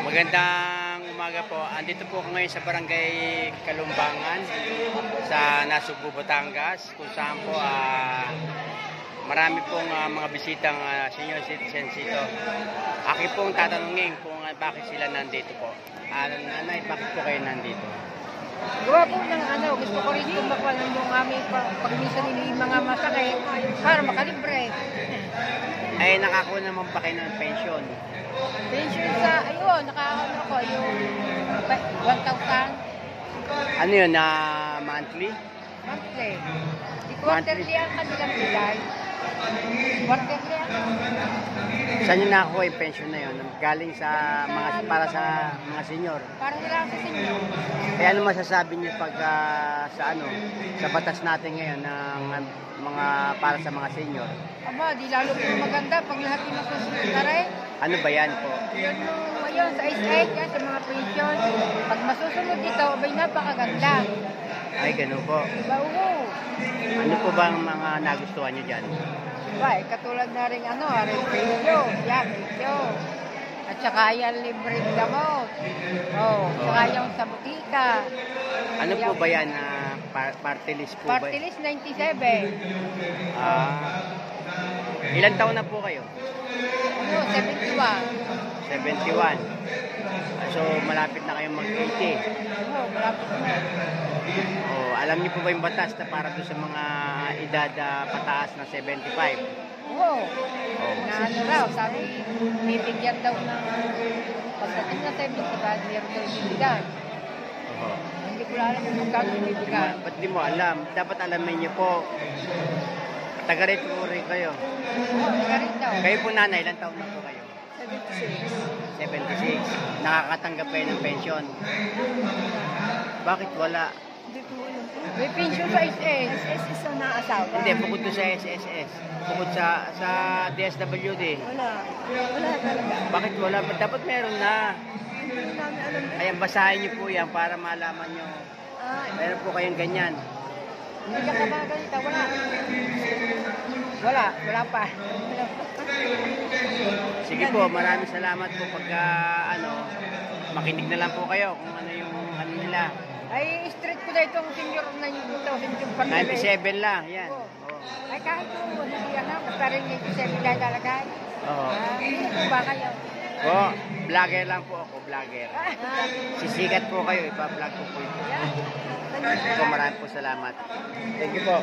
Magandang umaga po. Andito po ako ngayon sa Barangay Kalumbangan sa Nasugbu, Batangas, kung saan po marami pong mga bisitang senior citizens dito. Akin pong tatanungin kung bakit sila nandito po. Nanay, bakit po kayo nandito? Gawa po ng gusto ko rin tumakwa ng yung aming pag minsan yung mga masakit para makalibre. Ay, nakakuha naman pa kayo ng pension? Pension sa, ayun, nakakaano ko yung 1,000. Ano yun, monthly? Monthly. Quarterly ang kanilang bigay. Quarterly ang. Saan nyo nakakuha yung pension na yun? Galing sa para sa mga senior? Para lang sa senior. Kaya ano masasabi niyo pag sa batas natin ngayon ng mga para sa mga senior? Aba, di lalo po maganda pag lahat yung masusunod na rin. Ano ba yan po? Yun ayun, sa SH, yan, sa mga pension. Pag masusunod dito, abay napakaganda. Ay, ganun po. Diba, oo. Ano po ba ang mga nagustuhan niyo dyan? Diba, katulad na rin rin pension. Yan, pension. At saka yan, libreng gamot. Saka yung sa butika. Ano po ba yan? Party list po ba? Party list 97. Ilan taon na po kayo? 71. 71. So, malapit na kayong mag-80. Malapit na. Alam niyo po ba yung batas na para doon sa mga edad pataas na 75? Raw, sabi, bibigyan daw ng pagdating na 75, meron daw bibigyan. Hindi ko alam kung magkano bibigyan. Ba't di mo alam? Dapat alamin niyo po. Taga-rito po rin kayo. Taga-rito. Kayo po nanay, ilang taon na po kayo? 76. 76. Nakakatanggap kayo ng pension. Bakit wala? Hindi ko alam. May pension sa SS. SS ang naasawa. Hindi, bukod doon sa SSS. Bukod sa DSWD. Wala. Wala talaga. Bakit wala? Dapat meron na. Hindi namin alam. Kaya basahin niyo po yan para malaman niyo. Meron po kayong ganyan. Hindi ka ba ganito? Wala. Wala pa. Sige po, maraming salamat po pagka makinig na lang po kayo kung ano yung nila. Ay, street ko na itong senior na yung 97 lang, yan. Ay, kahit yung hindi basta rin 97 lang lalagay. Hindi po ba kayo? Vlogger lang po ako, vlogger. Sisikat po kayo, ipa-vlog ko po ito. Maraming po salamat. Thank you po.